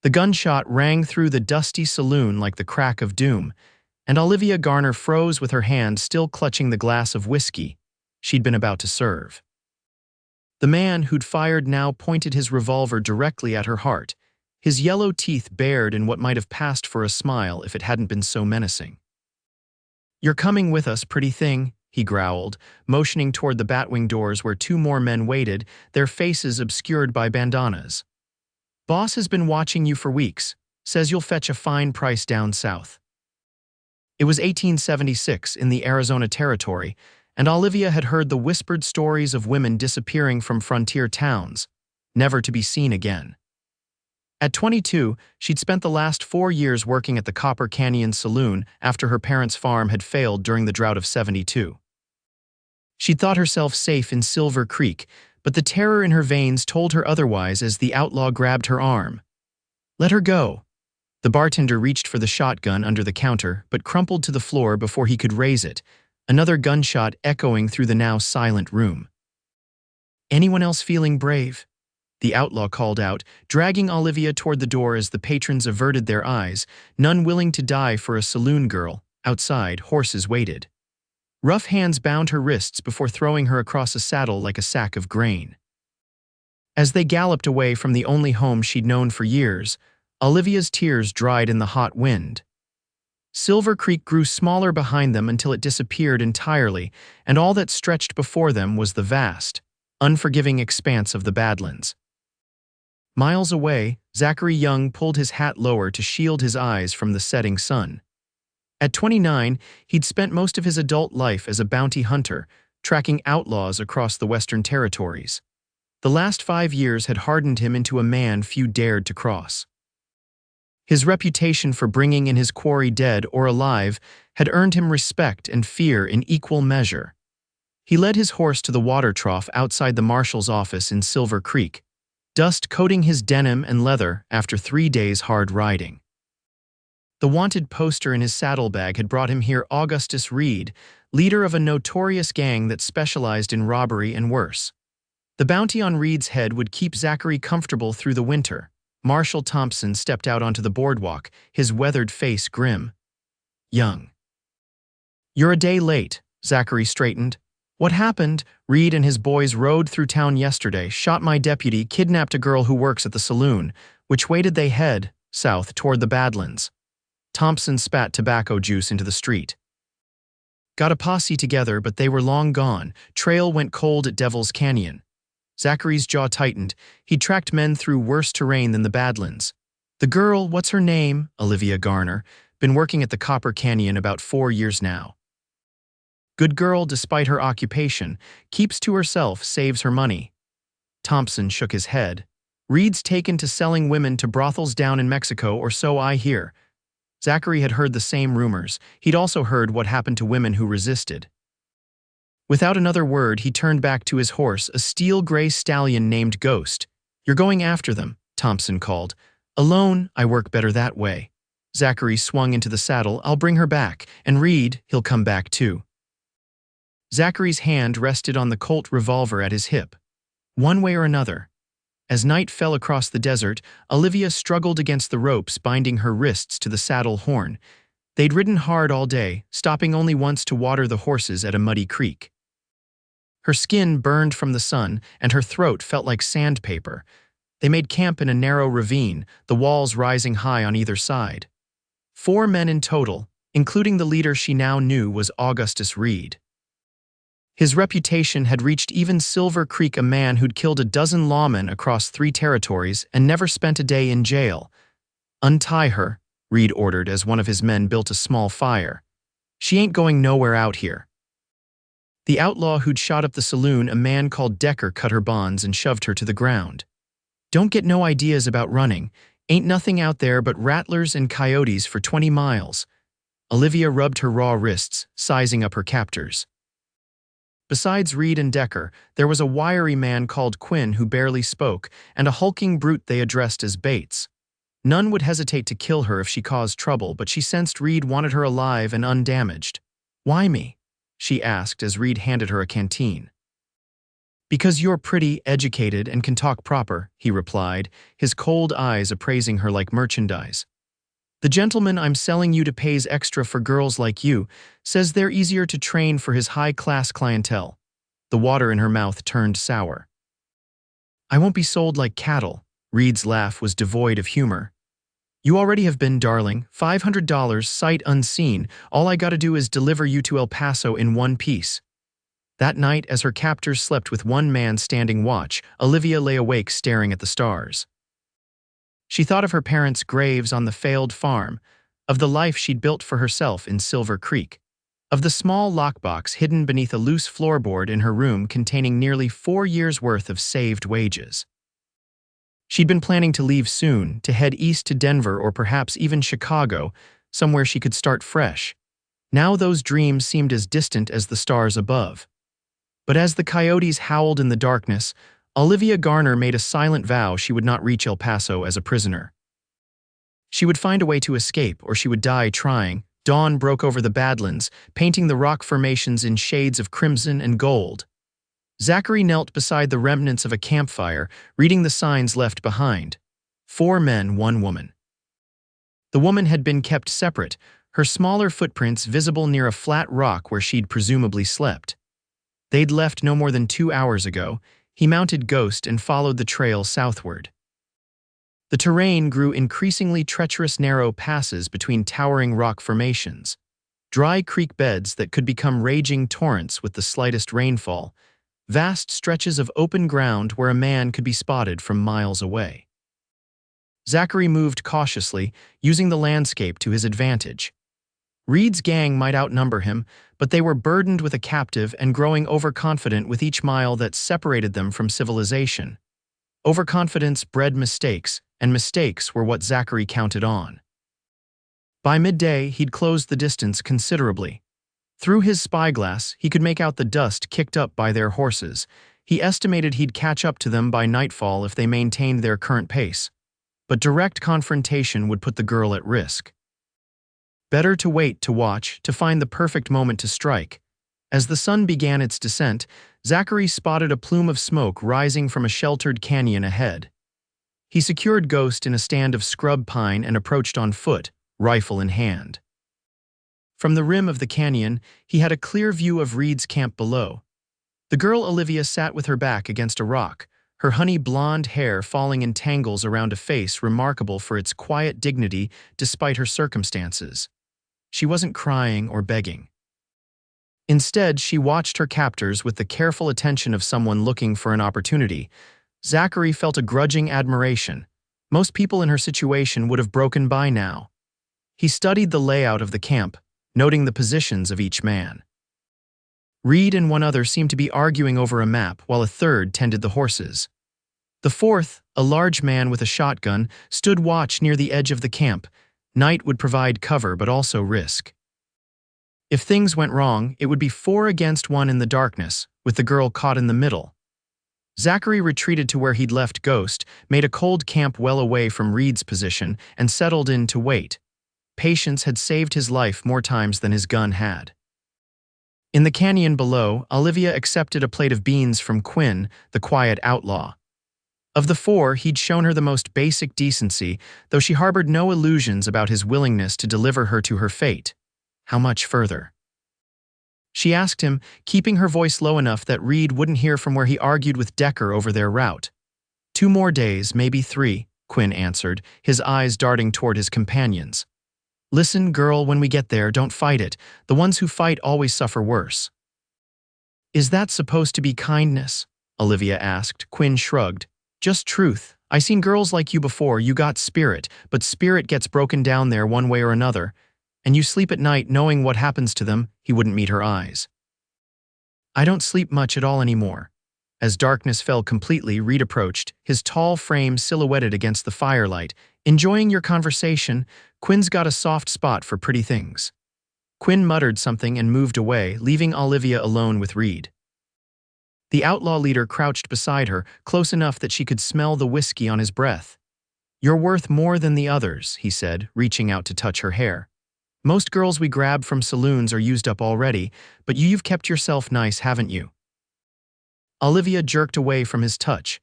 The gunshot rang through the dusty saloon like the crack of doom, and Olivia Garner froze with her hand still clutching the glass of whiskey she'd been about to serve. The man who'd fired now pointed his revolver directly at her heart, his yellow teeth bared in what might have passed for a smile if it hadn't been so menacing. "You're coming with us, pretty thing," he growled, motioning toward the batwing doors where two more men waited, their faces obscured by bandanas. "Boss has been watching you for weeks, says you'll fetch a fine price down south." It was 1876 in the Arizona Territory, and Olivia had heard the whispered stories of women disappearing from frontier towns, never to be seen again. At 22, she'd spent the last 4 years working at the Copper Canyon Saloon after her parents' farm had failed during the drought of '72. She'd thought herself safe in Silver Creek, but the terror in her veins told her otherwise as the outlaw grabbed her arm. "Let her go." The bartender reached for the shotgun under the counter, but crumpled to the floor before he could raise it, another gunshot echoing through the now silent room. "Anyone else feeling brave?" the outlaw called out, dragging Olivia toward the door as the patrons averted their eyes, none willing to die for a saloon girl. Outside, horses waited. Rough hands bound her wrists before throwing her across a saddle like a sack of grain. As they galloped away from the only home she'd known for years, Olivia's tears dried in the hot wind. Silver Creek grew smaller behind them until it disappeared entirely, and all that stretched before them was the vast, unforgiving expanse of the Badlands. Miles away, Zachary Young pulled his hat lower to shield his eyes from the setting sun. At 29, he'd spent most of his adult life as a bounty hunter, tracking outlaws across the Western Territories. The last 5 years had hardened him into a man few dared to cross. His reputation for bringing in his quarry dead or alive had earned him respect and fear in equal measure. He led his horse to the water trough outside the marshal's office in Silver Creek, dust coating his denim and leather after 3 days hard riding. The wanted poster in his saddlebag had brought him here Augustus Reed, leader of a notorious gang that specialized in robbery and worse. The bounty on Reed's head would keep Zachary comfortable through the winter. Marshal Thompson stepped out onto the boardwalk, his weathered face grim. "Young. You're a day late," Zachary straightened. "What happened? Reed and his boys rode through town yesterday, shot my deputy, kidnapped a girl who works at the saloon. Which way did they head?" "South, toward the Badlands." Thompson spat tobacco juice into the street. "Got a posse together, but they were long gone. Trail went cold at Devil's Canyon." Zachary's jaw tightened. He'd tracked men through worse terrain than the Badlands. "The girl, what's her name?" "Olivia Garner. Been working at the Copper Canyon about 4 years now. Good girl despite her occupation. Keeps to herself, saves her money." Thompson shook his head. "Reed's taken to selling women to brothels down in Mexico, or so I hear." Zachary had heard the same rumors. He'd also heard what happened to women who resisted. Without another word, he turned back to his horse, a steel-gray stallion named Ghost. "You're going after them," Thompson called. "Alone, I work better that way." Zachary swung into the saddle. "I'll bring her back. And Reed, he'll come back too." Zachary's hand rested on the Colt revolver at his hip. One way or another. As night fell across the desert, Olivia struggled against the ropes binding her wrists to the saddle horn. They'd ridden hard all day, stopping only once to water the horses at a muddy creek. Her skin burned from the sun, and her throat felt like sandpaper. They made camp in a narrow ravine, the walls rising high on either side. 4 men in total, including the leader she now knew was Augustus Reed. His reputation had reached even Silver Creek, a man who'd killed a dozen lawmen across 3 territories and never spent a day in jail. "Untie her," Reed ordered as one of his men built a small fire. "She ain't going nowhere out here." The outlaw who'd shot up the saloon, a man called Decker, cut her bonds and shoved her to the ground. "Don't get no ideas about running. Ain't nothing out there but rattlers and coyotes for 20 miles. Olivia rubbed her raw wrists, sizing up her captors. Besides Reed and Decker, there was a wiry man called Quinn who barely spoke, and a hulking brute they addressed as Bates. None would hesitate to kill her if she caused trouble, but she sensed Reed wanted her alive and undamaged. "Why me?" she asked as Reed handed her a canteen. Because you're pretty, educated, and can talk proper, he replied, his cold eyes appraising her like merchandise. The gentleman I'm selling you to pays extra for girls like you, says they're easier to train for his high-class clientele. The water in her mouth turned sour. I won't be sold like cattle. Reed's laugh was devoid of humor. You already have been, darling. $500, sight unseen. All I gotta do is deliver you to El Paso in one piece. That night, as her captors slept with one man standing watch, Olivia lay awake staring at the stars. She thought of her parents' graves on the failed farm, of the life she'd built for herself in Silver Creek, of the small lockbox hidden beneath a loose floorboard in her room containing nearly 4 years' worth of saved wages. She'd been planning to leave soon, to head east to Denver or perhaps even Chicago, somewhere she could start fresh. Now those dreams seemed as distant as the stars above. But as the coyotes howled in the darkness, Olivia Garner made a silent vow she would not reach El Paso as a prisoner. She would find a way to escape, or she would die trying. Dawn broke over the Badlands, painting the rock formations in shades of crimson and gold. Zachary knelt beside the remnants of a campfire, reading the signs left behind. 4 men, 1 woman. The woman had been kept separate, her smaller footprints visible near a flat rock where she'd presumably slept. They'd left no more than 2 hours ago. He mounted Ghost and followed the trail southward. The terrain grew increasingly treacherous, narrow passes between towering rock formations, dry creek beds that could become raging torrents with the slightest rainfall, vast stretches of open ground where a man could be spotted from miles away. Zachary moved cautiously, using the landscape to his advantage. Reed's gang might outnumber him, but they were burdened with a captive and growing overconfident with each mile that separated them from civilization. Overconfidence bred mistakes, and mistakes were what Zachary counted on. By midday, he'd closed the distance considerably. Through his spyglass, he could make out the dust kicked up by their horses. He estimated he'd catch up to them by nightfall if they maintained their current pace. But direct confrontation would put the girl at risk. Better to wait to watch, to find the perfect moment to strike. As the sun began its descent, Zachary spotted a plume of smoke rising from a sheltered canyon ahead. He secured Ghost in a stand of scrub pine and approached on foot, rifle in hand. From the rim of the canyon, he had a clear view of Reed's camp below. The girl Olivia sat with her back against a rock, her honey blonde hair falling in tangles around a face remarkable for its quiet dignity despite her circumstances. She wasn't crying or begging. Instead, she watched her captors with the careful attention of someone looking for an opportunity. Zachary felt a grudging admiration. Most people in her situation would have broken by now. He studied the layout of the camp, noting the positions of each man. Reed and one other seemed to be arguing over a map, while a third tended the horses. The fourth, a large man with a shotgun, stood watch near the edge of the camp. Night would provide cover but also risk. If things went wrong, it would be 4 against 1 in the darkness, with the girl caught in the middle. Zachary retreated to where he'd left Ghost, made a cold camp well away from Reed's position, and settled in to wait. Patience had saved his life more times than his gun had. In the canyon below, Olivia accepted a plate of beans from Quinn, the quiet outlaw. Of the 4, he'd shown her the most basic decency, though she harbored no illusions about his willingness to deliver her to her fate. How much further? She asked him, keeping her voice low enough that Reed wouldn't hear from where he argued with Decker over their route. 2 more days, maybe 3, Quinn answered, his eyes darting toward his companions. Listen, girl, when we get there, don't fight it. The ones who fight always suffer worse. Is that supposed to be kindness? Olivia asked. Quinn shrugged. Just truth. I seen girls like you before. You got spirit, but spirit gets broken down there one way or another. And you sleep at night knowing what happens to them. He wouldn't meet her eyes. I don't sleep much at all anymore. As darkness fell completely, Reed approached, his tall frame silhouetted against the firelight. Enjoying your conversation, Quinn's got a soft spot for pretty things. Quinn muttered something and moved away, leaving Olivia alone with Reed. The outlaw leader crouched beside her, close enough that she could smell the whiskey on his breath. You're worth more than the others, he said, reaching out to touch her hair. Most girls we grab from saloons are used up already, but you've kept yourself nice, haven't you? Olivia jerked away from his touch.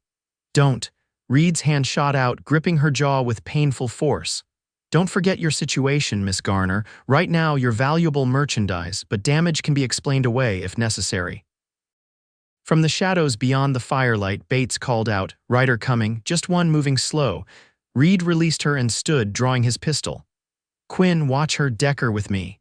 Don't. Reed's hand shot out, gripping her jaw with painful force. Don't forget your situation, Miss Garner. Right now, you're valuable merchandise, but damage can be explained away if necessary. From the shadows beyond the firelight, Bates called out, "Rider coming, just one moving slow." Reed released her and stood, drawing his pistol. "Quinn, watch her, Decker with me."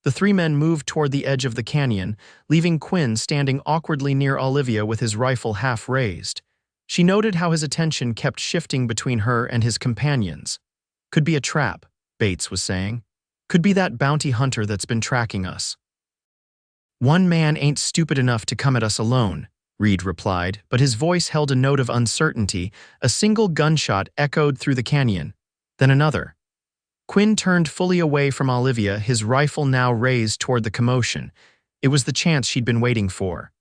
The three men moved toward the edge of the canyon, leaving Quinn standing awkwardly near Olivia with his rifle half raised. She noted how his attention kept shifting between her and his companions. "Could be a trap," Bates was saying. "Could be that bounty hunter that's been tracking us." "One man ain't stupid enough to come at us alone," Reed replied, but his voice held a note of uncertainty. A single gunshot echoed through the canyon, then another. Quinn turned fully away from Olivia, his rifle now raised toward the commotion. It was the chance she'd been waiting for.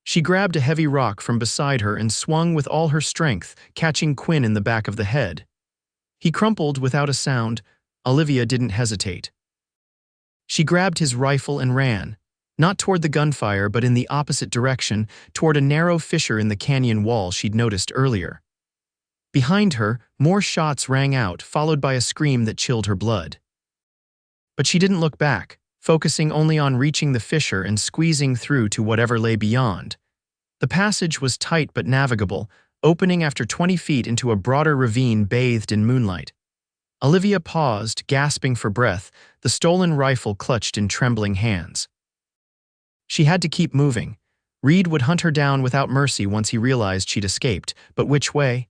She grabbed a heavy rock from beside her and swung with all her strength, catching Quinn in the back of the head. He crumpled without a sound. Olivia didn't hesitate. She grabbed his rifle and ran, not toward the gunfire but in the opposite direction, toward a narrow fissure in the canyon wall she'd noticed earlier. Behind her, more shots rang out, followed by a scream that chilled her blood. But she didn't look back, focusing only on reaching the fissure and squeezing through to whatever lay beyond. The passage was tight but navigable, opening after 20 feet into a broader ravine bathed in moonlight. Olivia paused, gasping for breath, the stolen rifle clutched in trembling hands. She had to keep moving. Reed would hunt her down without mercy once he realized she'd escaped, but which way?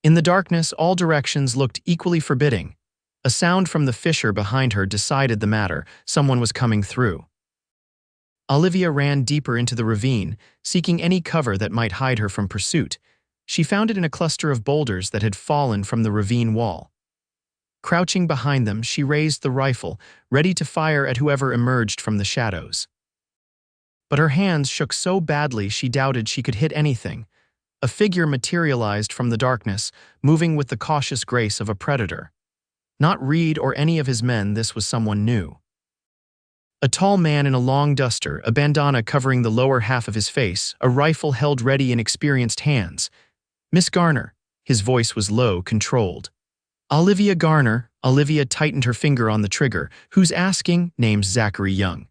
In the darkness, all directions looked equally forbidding. A sound from the fissure behind her decided the matter. Someone was coming through. Olivia ran deeper into the ravine, seeking any cover that might hide her from pursuit. She found it in a cluster of boulders that had fallen from the ravine wall. Crouching behind them, she raised the rifle, ready to fire at whoever emerged from the shadows. But her hands shook so badly she doubted she could hit anything. A figure materialized from the darkness, moving with the cautious grace of a predator. Not Reed or any of his men, this was someone new. A tall man in a long duster, a bandana covering the lower half of his face, a rifle held ready in experienced hands. "Miss Garner." His voice was low, controlled. "Olivia Garner." Olivia tightened her finger on the trigger. "Who's asking?" "Name's Zachary Young.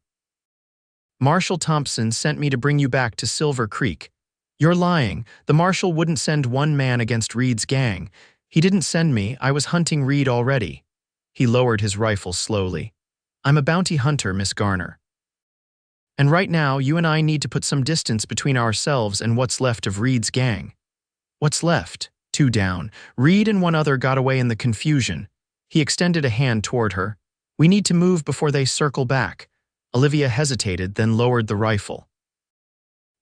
Marshal Thompson sent me to bring you back to Silver Creek." "You're lying. The marshal wouldn't send one man against Reed's gang." "He didn't send me. I was hunting Reed already." He lowered his rifle slowly. "I'm a bounty hunter, Miss Garner. And right now, you and I need to put some distance between ourselves and what's left of Reed's gang." "What's left?" "Two down. Reed and one other got away in the confusion." He extended a hand toward her. "We need to move before they circle back." Olivia hesitated, then lowered the rifle.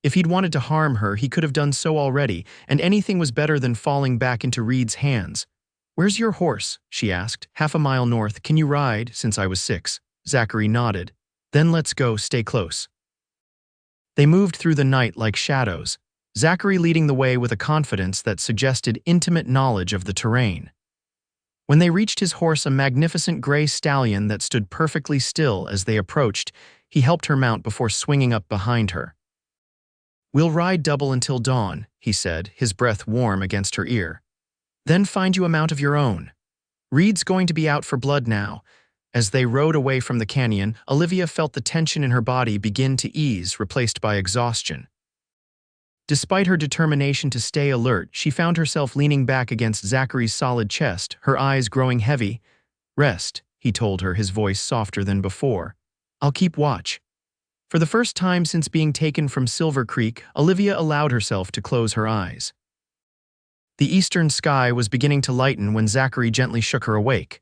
If he'd wanted to harm her, he could have done so already, and anything was better than falling back into Reed's hands. "Where's your horse?" she asked. "Half a mile north. Can you ride?" "Since I was 6. Zachary nodded. "Then let's go, stay close." They moved through the night like shadows, Zachary leading the way with a confidence that suggested intimate knowledge of the terrain. When they reached his horse, a magnificent gray stallion that stood perfectly still as they approached, he helped her mount before swinging up behind her. "We'll ride double until dawn," he said, his breath warm against her ear. "Then find you a mount of your own. Reed's going to be out for blood now." As they rode away from the canyon, Olivia felt the tension in her body begin to ease, replaced by exhaustion. Despite her determination to stay alert, she found herself leaning back against Zachary's solid chest, her eyes growing heavy. "Rest," he told her, his voice softer than before. "I'll keep watch." For the first time since being taken from Silver Creek, Olivia allowed herself to close her eyes. The eastern sky was beginning to lighten when Zachary gently shook her awake.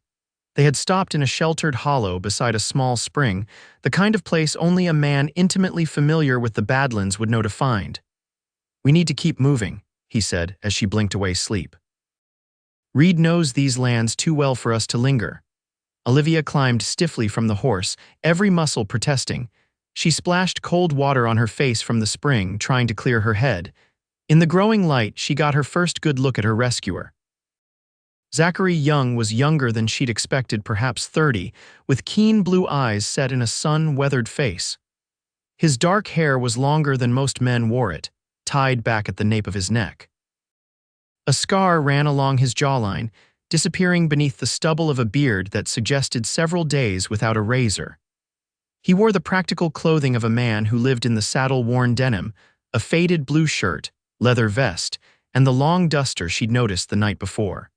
They had stopped in a sheltered hollow beside a small spring, the kind of place only a man intimately familiar with the Badlands would know to find. "We need to keep moving," he said as she blinked away sleep. "Reed knows these lands too well for us to linger." Olivia climbed stiffly from the horse, every muscle protesting. She splashed cold water on her face from the spring, trying to clear her head. In the growing light, she got her first good look at her rescuer. Zachary Young was younger than she'd expected, perhaps 30, with keen blue eyes set in a sun-weathered face. His dark hair was longer than most men wore it, tied back at the nape of his neck. A scar ran along his jawline, disappearing beneath the stubble of a beard that suggested several days without a razor. He wore the practical clothing of a man who lived in the saddle-worn denim, a faded blue shirt, leather vest, and the long duster she'd noticed the night before.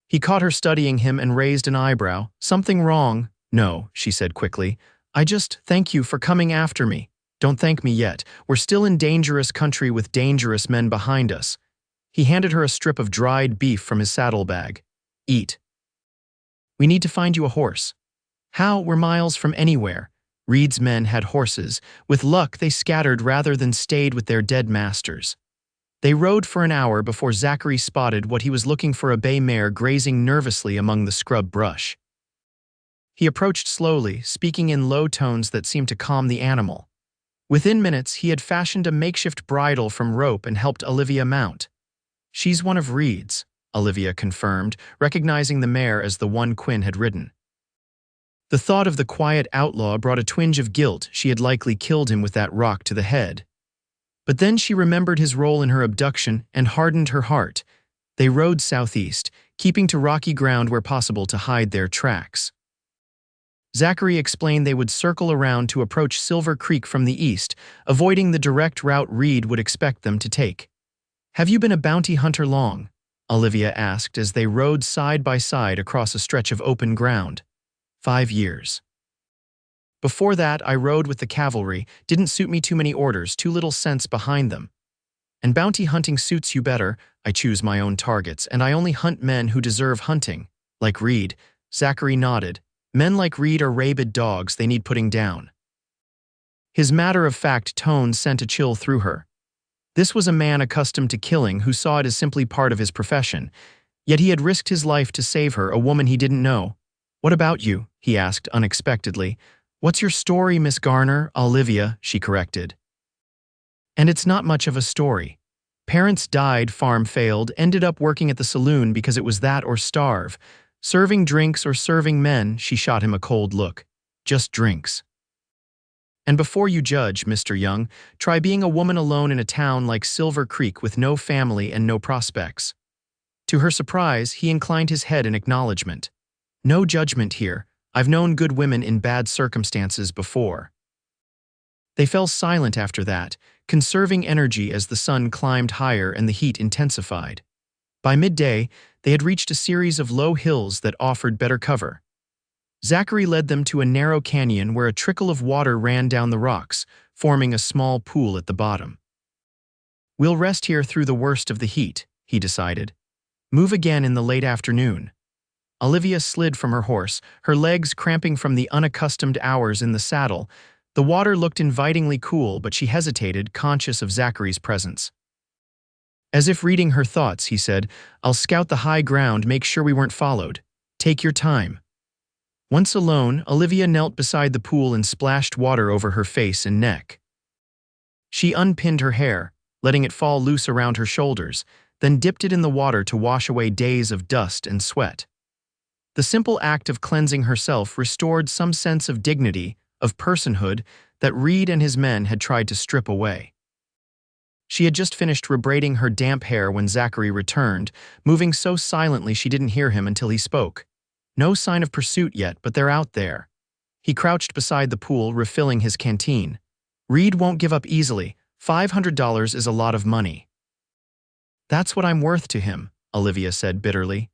He caught her studying him and raised an eyebrow. "Something wrong?" "No," she said quickly. Thank you for coming after me. Don't thank me yet. We're still in dangerous country with dangerous men behind us." He handed her a strip of dried beef from his saddlebag. "Eat. We need to find you a horse." "How? We're miles from anywhere." Reed's men had horses. With luck, they scattered rather than stayed with their dead masters. They rode for an hour before Zachary spotted what he was looking for: a bay mare grazing nervously among the scrub brush. He approached slowly, speaking in low tones that seemed to calm the animal. Within minutes, he had fashioned a makeshift bridle from rope and helped Olivia mount. "She's one of Reed's," Olivia confirmed, recognizing the mare as the one Quinn had ridden. The thought of the quiet outlaw brought a twinge of guilt. She had likely killed him with that rock to the head. But then she remembered his role in her abduction and hardened her heart. They rode southeast, keeping to rocky ground where possible to hide their tracks. Zachary explained they would circle around to approach Silver Creek from the east, avoiding the direct route Reed would expect them to take. "Have you been a bounty hunter long?" Olivia asked as they rode side by side across a stretch of open ground. 5 years. Before that, I rode with the cavalry. Didn't suit me. Too many orders, too little sense behind them. And bounty hunting suits you better. I choose my own targets, and I only hunt men who deserve hunting. Like Reed." Zachary nodded. "Men like Reed are rabid dogs. They need putting down." His matter-of-fact tone sent a chill through her. This was a man accustomed to killing who saw it as simply part of his profession. Yet he had risked his life to save her, a woman he didn't know. "What about you?" he asked unexpectedly. "What's your story, Miss Garner?" "Olivia," she corrected. "And it's not much of a story. Parents died, farm failed, ended up working at the saloon because it was that or starve. Serving drinks or serving men." She shot him a cold look. "Just drinks. And before you judge, Mr. Young, try being a woman alone in a town like Silver Creek with no family and no prospects." To her surprise, he inclined his head in acknowledgement. "No judgment here. I've known good women in bad circumstances before." They fell silent after that, conserving energy as the sun climbed higher and the heat intensified. By midday, they had reached a series of low hills that offered better cover. Zachary led them to a narrow canyon where a trickle of water ran down the rocks, forming a small pool at the bottom. "We'll rest here through the worst of the heat," he decided. "Move again in the late afternoon." Olivia slid from her horse, her legs cramping from the unaccustomed hours in the saddle. The water looked invitingly cool, but she hesitated, conscious of Zachary's presence. As if reading her thoughts, he said, "I'll scout the high ground, make sure we weren't followed. Take your time." Once alone, Olivia knelt beside the pool and splashed water over her face and neck. She unpinned her hair, letting it fall loose around her shoulders, then dipped it in the water to wash away days of dust and sweat. The simple act of cleansing herself restored some sense of dignity, of personhood, that Reed and his men had tried to strip away. She had just finished rebraiding her damp hair when Zachary returned, moving so silently she didn't hear him until he spoke. "No sign of pursuit yet, but they're out there." He crouched beside the pool, refilling his canteen. "Reed won't give up easily. $500 is a lot of money." "That's what I'm worth to him," Olivia said bitterly.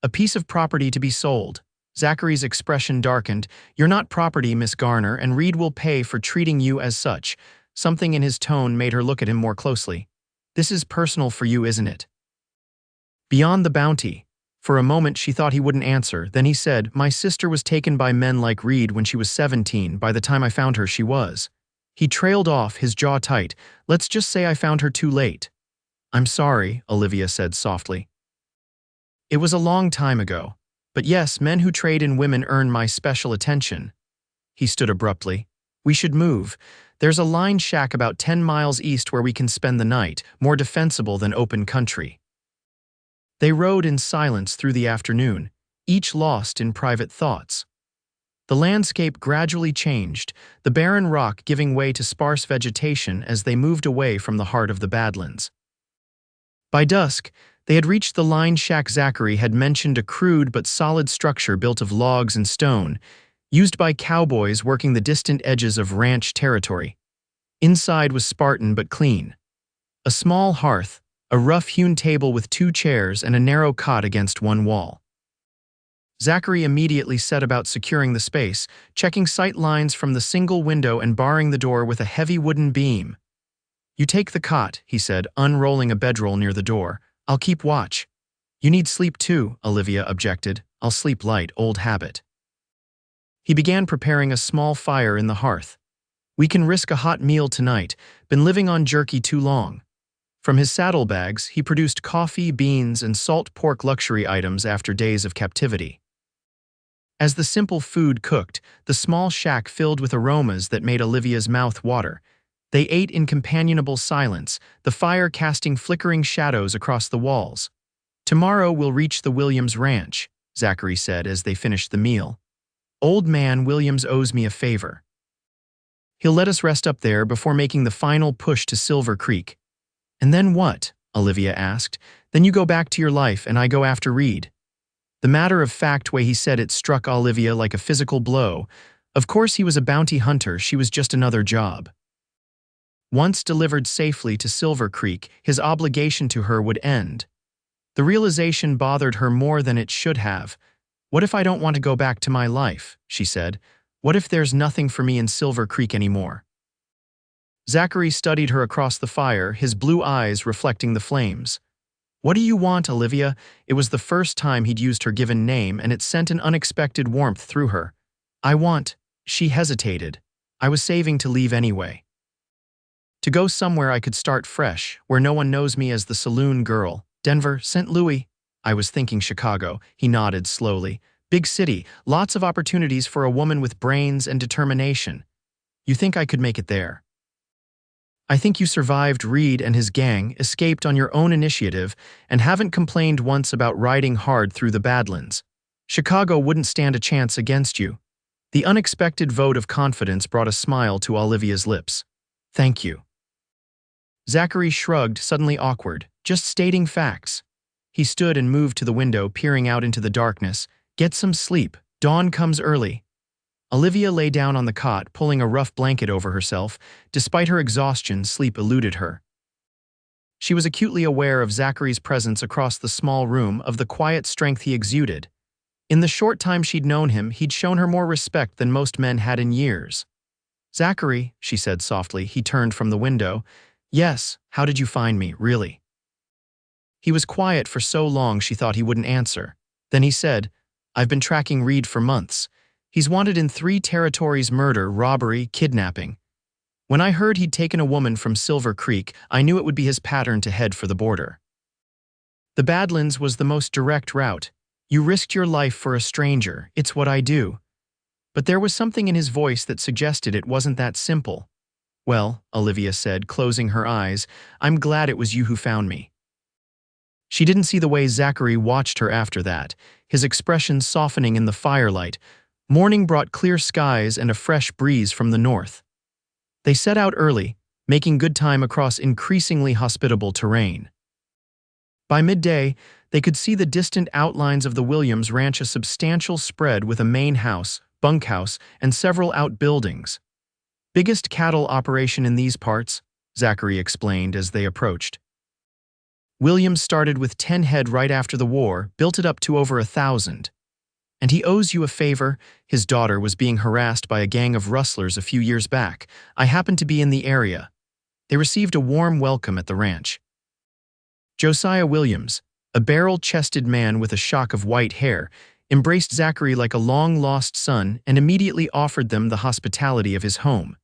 "A piece of property to be sold." Zachary's expression darkened. "You're not property, Miss Garner, and Reed will pay for treating you as such." Something in his tone made her look at him more closely. "This is personal for you, isn't it?" "Beyond the bounty." For a moment she thought he wouldn't answer. Then he said, "My sister was taken by men like Reed when she was 17. By the time I found her, she was." He trailed off, his jaw tight. "Let's just say I found her too late." "I'm sorry," Olivia said softly. "It was a long time ago. But yes, men who trade in women earn my special attention." He stood abruptly. "We should move. There's a line shack about 10 miles east where we can spend the night, more defensible than open country." They rode in silence through the afternoon, each lost in private thoughts. The landscape gradually changed, the barren rock giving way to sparse vegetation as they moved away from the heart of the Badlands. By dusk, they had reached the line shack Zachary had mentioned, a crude but solid structure built of logs and stone, used by cowboys working the distant edges of ranch territory. Inside was Spartan but clean. A small hearth, a rough-hewn table with 2 chairs, and a narrow cot against one wall. Zachary immediately set about securing the space, checking sight lines from the single window and barring the door with a heavy wooden beam. "You take the cot," he said, unrolling a bedroll near the door. "I'll keep watch." "You need sleep too," Olivia objected. "I'll sleep light, old habit." He began preparing a small fire in the hearth. "We can risk a hot meal tonight. Been living on jerky too long." From his saddlebags, he produced coffee, beans, and salt pork, luxury items after days of captivity. As the simple food cooked, the small shack filled with aromas that made Olivia's mouth water. They ate in companionable silence, the fire casting flickering shadows across the walls. "Tomorrow we'll reach the Williams Ranch," Zachary said as they finished the meal. "Old man Williams owes me a favor. He'll let us rest up there before making the final push to Silver Creek." "And then what?" Olivia asked. "Then you go back to your life and I go after Reed." The matter-of-fact way he said it struck Olivia like a physical blow. Of course he was a bounty hunter, she was just another job. Once delivered safely to Silver Creek, his obligation to her would end. The realization bothered her more than it should have. "What if I don't want to go back to my life?" she said. "What if there's nothing for me in Silver Creek anymore?" Zachary studied her across the fire, his blue eyes reflecting the flames. "What do you want, Olivia?" It was the first time he'd used her given name, and it sent an unexpected warmth through her. "I want—" She hesitated. "I was saving to leave anyway. To go somewhere I could start fresh, where no one knows me as the saloon girl. Denver, St. Louis." "I was thinking Chicago," he nodded slowly. "Big city, lots of opportunities for a woman with brains and determination. You think I could make it there?" "I think you survived Reed and his gang, escaped on your own initiative, and haven't complained once about riding hard through the Badlands. Chicago wouldn't stand a chance against you." The unexpected vote of confidence brought a smile to Olivia's lips. "Thank you." Zachary shrugged, suddenly awkward. "Just stating facts." He stood and moved to the window, peering out into the darkness. "Get some sleep. Dawn comes early." Olivia lay down on the cot, pulling a rough blanket over herself. Despite her exhaustion, sleep eluded her. She was acutely aware of Zachary's presence across the small room, of the quiet strength he exuded. In the short time she'd known him, he'd shown her more respect than most men had in years. "Zachary," she said softly. He turned from the window. "Yes, how did you find me, really?" He was quiet for so long she thought he wouldn't answer. Then he said, "I've been tracking Reed for months. He's wanted in 3 territories: murder, robbery, kidnapping. When I heard he'd taken a woman from Silver Creek, I knew it would be his pattern to head for the border. The Badlands was the most direct route. You risked your life for a stranger. It's what I do." But there was something in his voice that suggested it wasn't that simple. "Well," Olivia said, closing her eyes, "I'm glad it was you who found me." She didn't see the way Zachary watched her after that, his expression softening in the firelight. Morning brought clear skies and a fresh breeze from the north. They set out early, making good time across increasingly hospitable terrain. By midday, they could see the distant outlines of the Williams Ranch, a substantial spread with a main house, bunkhouse, and several outbuildings. "Biggest cattle operation in these parts," Zachary explained as they approached. "Williams started with 10 head right after the war, built it up to over 1,000. And he owes you a favor. His daughter was being harassed by a gang of rustlers a few years back. I happened to be in the area. They received a warm welcome at the ranch." Josiah Williams, a barrel-chested man with a shock of white hair, embraced Zachary like a long-lost son and immediately offered them the hospitality of his home.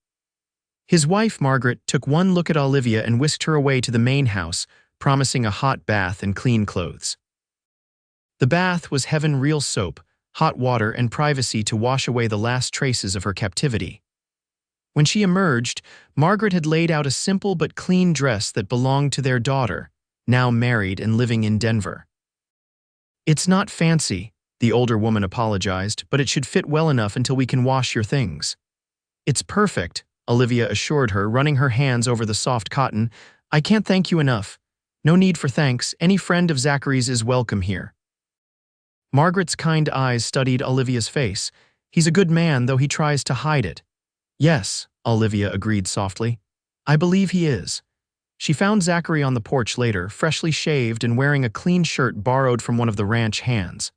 His wife, Margaret, took one look at Olivia and whisked her away to the main house, promising a hot bath and clean clothes. The bath was heaven, real soap, hot water, and privacy to wash away the last traces of her captivity. When she emerged, Margaret had laid out a simple but clean dress that belonged to their daughter, now married and living in Denver. "It's not fancy," The older woman apologized, but it should fit well enough until we can wash your things. It's perfect, Olivia assured her, running her hands over the soft cotton. I can't thank you enough. No need for thanks. Any friend of Zachary's is welcome here. Margaret's kind eyes studied Olivia's face. He's a good man, though he tries to hide it. Yes, Olivia agreed softly. I believe he is. She found Zachary on the porch later, freshly shaved and wearing a clean shirt borrowed from one of the ranch hands.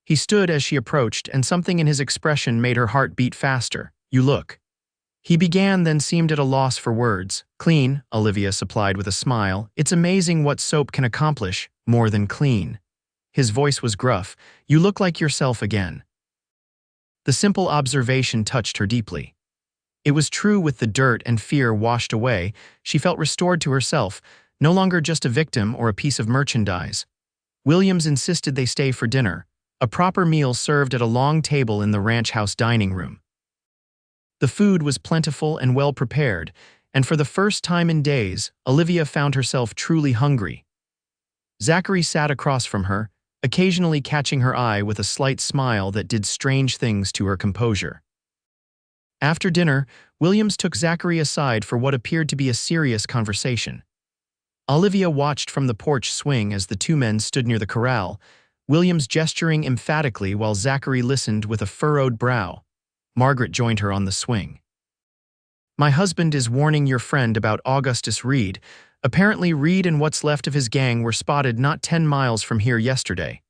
He stood as she approached, and something in his expression made her heart beat faster. You look. He began, then seemed at a loss for words. Clean, Olivia supplied with a smile. It's amazing what soap can accomplish, more than clean. His voice was gruff. You look like yourself again. The simple observation touched her deeply. It was true. With the dirt and fear washed away, she felt restored to herself, no longer just a victim or a piece of merchandise. Williams insisted they stay for dinner, a proper meal served at a long table in the ranch house dining room. The food was plentiful and well prepared, and for the first time in days, Olivia found herself truly hungry. Zachary sat across from her, occasionally catching her eye with a slight smile that did strange things to her composure. After dinner, Williams took Zachary aside for what appeared to be a serious conversation. Olivia watched from the porch swing as the two men stood near the corral, Williams gesturing emphatically while Zachary listened with a furrowed brow. Margaret joined her on the swing. My husband is warning your friend about Augustus Reed. Apparently Reed and what's left of his gang were spotted not 10 miles from here yesterday.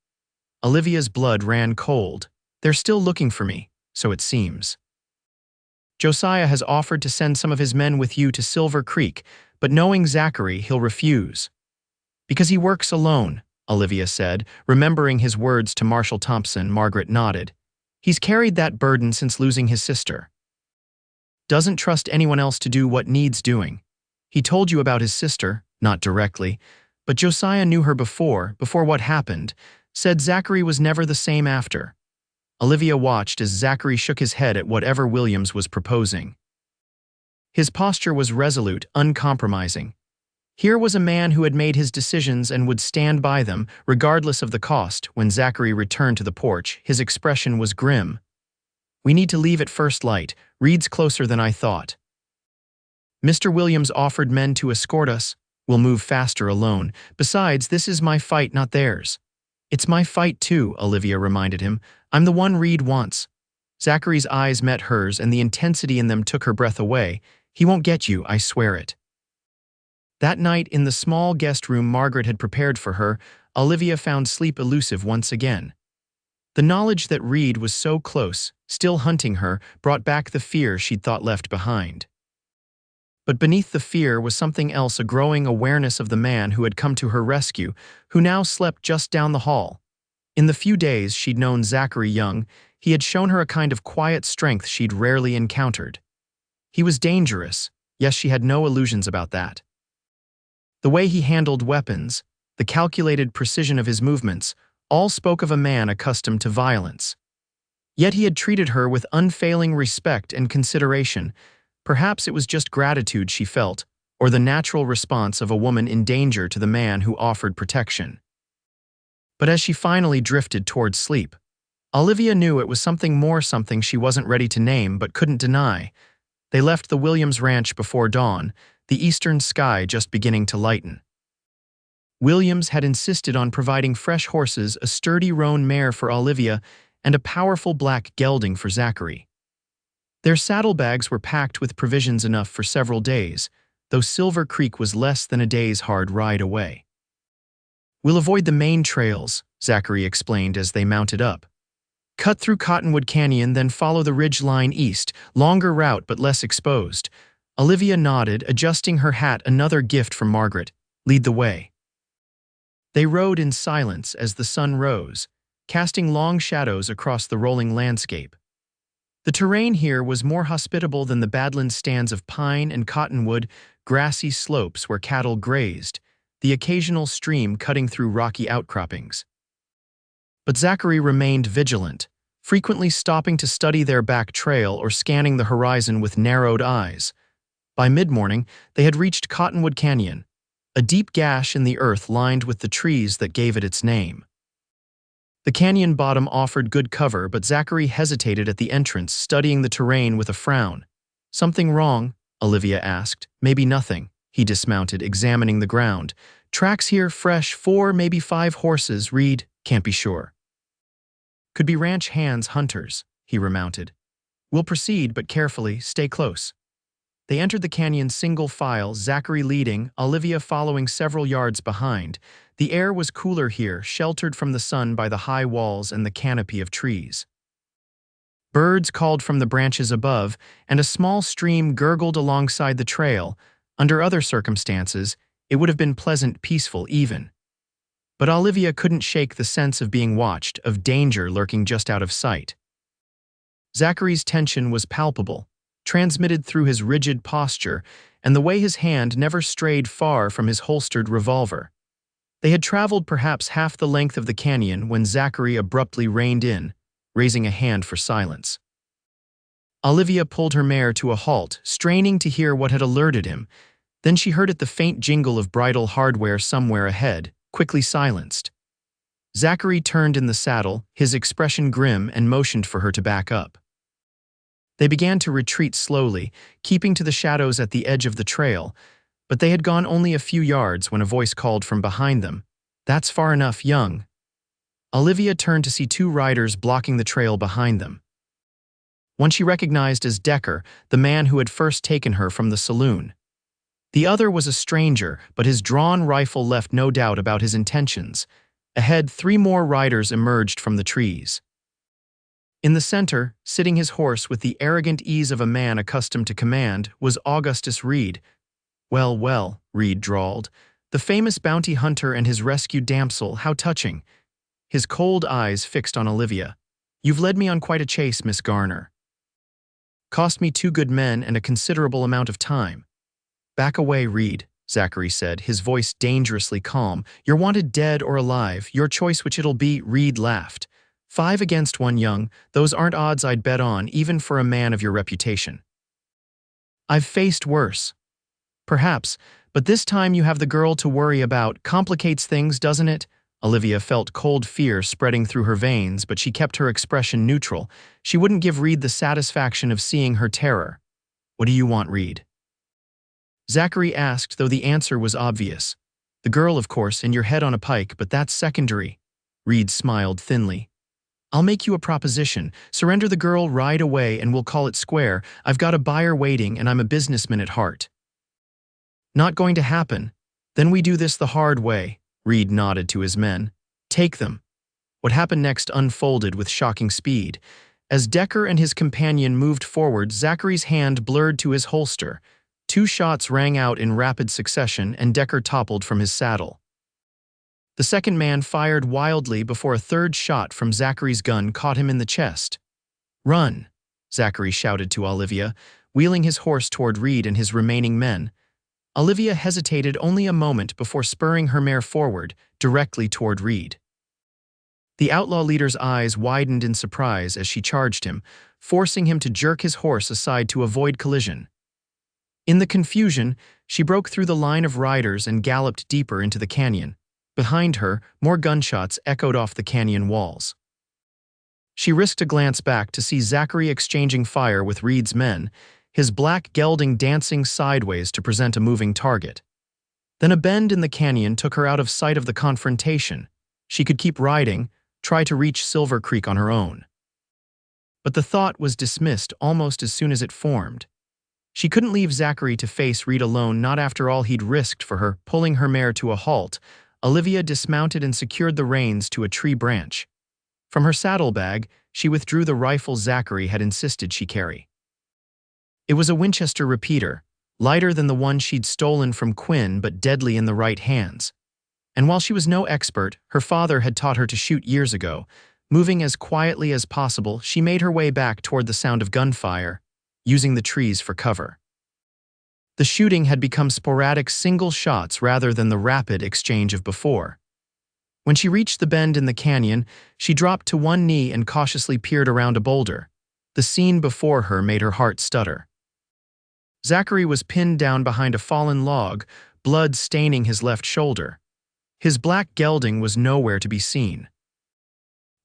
Olivia's blood ran cold. They're still looking for me, so it seems. Josiah has offered to send some of his men with you to Silver Creek, but knowing Zachary, he'll refuse. Because he works alone, Olivia said, remembering his words to Marshal Thompson. Margaret nodded. He's carried that burden since losing his sister. Doesn't trust anyone else to do what needs doing. He told you about his sister, not directly, but Josiah knew her before what happened, said Zachary was never the same after. Olivia watched as Zachary shook his head at whatever Williams was proposing. His posture was resolute, uncompromising. Here was a man who had made his decisions and would stand by them, regardless of the cost. When Zachary returned to the porch, his expression was grim. We need to leave at first light. Reed's closer than I thought. Mr. Williams offered men to escort us. We'll move faster alone. Besides, this is my fight, not theirs. It's my fight too, Olivia reminded him. I'm the one Reed wants. Zachary's eyes met hers, and the intensity in them took her breath away. He won't get you, I swear it. That night, in the small guest room Margaret had prepared for her, Olivia found sleep elusive once again. The knowledge that Reed was so close, still hunting her, brought back the fear she'd thought left behind. But beneath the fear was something else, a growing awareness of the man who had come to her rescue, who now slept just down the hall. In the few days she'd known Zachary Young, he had shown her a kind of quiet strength she'd rarely encountered. He was dangerous, yes, she had no illusions about that. The way he handled weapons, the calculated precision of his movements, all spoke of a man accustomed to violence. Yet he had treated her with unfailing respect and consideration. Perhaps it was just gratitude she felt, or the natural response of a woman in danger to the man who offered protection. But as she finally drifted towards sleep, Olivia knew it was something more, something she wasn't ready to name but couldn't deny. They left the Williams ranch before dawn, the eastern sky just beginning to lighten. Williams had insisted on providing fresh horses, a sturdy roan mare for Olivia, and a powerful black gelding for Zachary. Their saddlebags were packed with provisions enough for several days, though Silver Creek was less than a day's hard ride away. We'll avoid the main trails, Zachary explained as they mounted up. Cut through Cottonwood Canyon, then follow the ridge line east, longer route but less exposed. Olivia nodded, adjusting her hat, another gift from Margaret. Lead the way. They rode in silence as the sun rose, casting long shadows across the rolling landscape. The terrain here was more hospitable than the Badlands, stands of pine and cottonwood, grassy slopes where cattle grazed, the occasional stream cutting through rocky outcroppings. But Zachary remained vigilant, frequently stopping to study their back trail or scanning the horizon with narrowed eyes. By mid-morning, they had reached Cottonwood Canyon, a deep gash in the earth lined with the trees that gave it its name. The canyon bottom offered good cover, but Zachary hesitated at the entrance, studying the terrain with a frown. "Something wrong?" Olivia asked. "Maybe nothing." He dismounted, examining the ground. "Tracks here, fresh, 4, maybe 5 horses, Reed. Can't be sure." "Could be ranch hands, hunters." He remounted. "We'll proceed, but carefully, stay close." They entered the canyon single file, Zachary leading, Olivia following several yards behind. The air was cooler here, sheltered from the sun by the high walls and the canopy of trees. Birds called from the branches above, and a small stream gurgled alongside the trail. Under other circumstances, it would have been pleasant, peaceful even. But Olivia couldn't shake the sense of being watched, of danger lurking just out of sight. Zachary's tension was palpable, transmitted through his rigid posture and the way his hand never strayed far from his holstered revolver. They had traveled perhaps half the length of the canyon when Zachary abruptly reined in, raising a hand for silence. Olivia pulled her mare to a halt, straining to hear what had alerted him. Then she heard the faint jingle of bridle hardware somewhere ahead, quickly silenced. Zachary turned in the saddle, his expression grim, and motioned for her to back up. They began to retreat slowly, keeping to the shadows at the edge of the trail, but they had gone only a few yards when a voice called from behind them. "That's far enough, Young." Olivia turned to see 2 riders blocking the trail behind them. One she recognized as Decker, the man who had first taken her from the saloon. The other was a stranger, but his drawn rifle left no doubt about his intentions. Ahead, 3 more riders emerged from the trees. In the center, sitting his horse with the arrogant ease of a man accustomed to command, was Augustus Reed. "Well, well," Reed drawled. "The famous bounty hunter and his rescued damsel, how touching." His cold eyes fixed on Olivia. "You've led me on quite a chase, Miss Garner. Cost me 2 good men and a considerable amount of time." "Back away, Reed," Zachary said, his voice dangerously calm. "You're wanted dead or alive, your choice which it'll be." Reed laughed. 5 against 1, Young. Those aren't odds I'd bet on, even for a man of your reputation. I've faced worse. Perhaps, but this time you have the girl to worry about. Complicates things, doesn't it?" Olivia felt cold fear spreading through her veins, but she kept her expression neutral. She wouldn't give Reed the satisfaction of seeing her terror. "What do you want, Reed?" Zachary asked, though the answer was obvious. "The girl, of course, and your head on a pike, but that's secondary." Reed smiled thinly. "I'll make you a proposition. Surrender the girl right away and we'll call it square. I've got a buyer waiting and I'm a businessman at heart." "Not going to happen. Then we do this the hard way." Reed nodded to his men. "Take them." What happened next unfolded with shocking speed. As Decker and his companion moved forward, Zachary's hand blurred to his holster. 2 shots rang out in rapid succession and Decker toppled from his saddle. The second man fired wildly before a third shot from Zachary's gun caught him in the chest. "Run," Zachary shouted to Olivia, wheeling his horse toward Reed and his remaining men. Olivia hesitated only a moment before spurring her mare forward, directly toward Reed. The outlaw leader's eyes widened in surprise as she charged him, forcing him to jerk his horse aside to avoid collision. In the confusion, she broke through the line of riders and galloped deeper into the canyon. Behind her, more gunshots echoed off the canyon walls. She risked a glance back to see Zachary exchanging fire with Reed's men, his black gelding dancing sideways to present a moving target. Then a bend in the canyon took her out of sight of the confrontation. She could keep riding, try to reach Silver Creek on her own. But the thought was dismissed almost as soon as it formed. She couldn't leave Zachary to face Reed alone, not after all he'd risked for her. Pulling her mare to a halt, Olivia dismounted and secured the reins to a tree branch. From her saddlebag, she withdrew the rifle Zachary had insisted she carry. It was a Winchester repeater, lighter than the one she'd stolen from Quinn but deadly in the right hands. And while she was no expert, her father had taught her to shoot years ago. Moving as quietly as possible, she made her way back toward the sound of gunfire, using the trees for cover. The shooting had become sporadic single shots rather than the rapid exchange of before. When she reached the bend in the canyon, she dropped to one knee and cautiously peered around a boulder. The scene before her made her heart stutter. Zachary was pinned down behind a fallen log, blood staining his left shoulder. His black gelding was nowhere to be seen.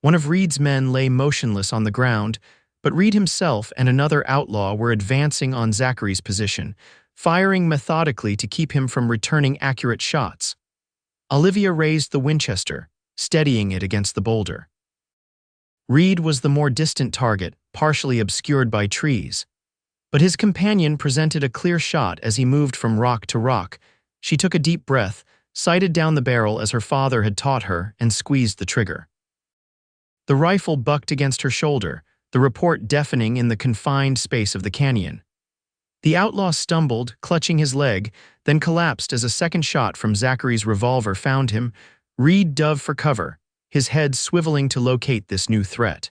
One of Reed's men lay motionless on the ground, but Reed himself and another outlaw were advancing on Zachary's position, firing methodically to keep him from returning accurate shots. Olivia raised the Winchester, steadying it against the boulder. Reed was the more distant target, partially obscured by trees. But his companion presented a clear shot as he moved from rock to rock. She took a deep breath, sighted down the barrel as her father had taught her, and squeezed the trigger. The rifle bucked against her shoulder, the report deafening in the confined space of the canyon. The outlaw stumbled, clutching his leg, then collapsed as a second shot from Zachary's revolver found him. Reed dove for cover, his head swiveling to locate this new threat.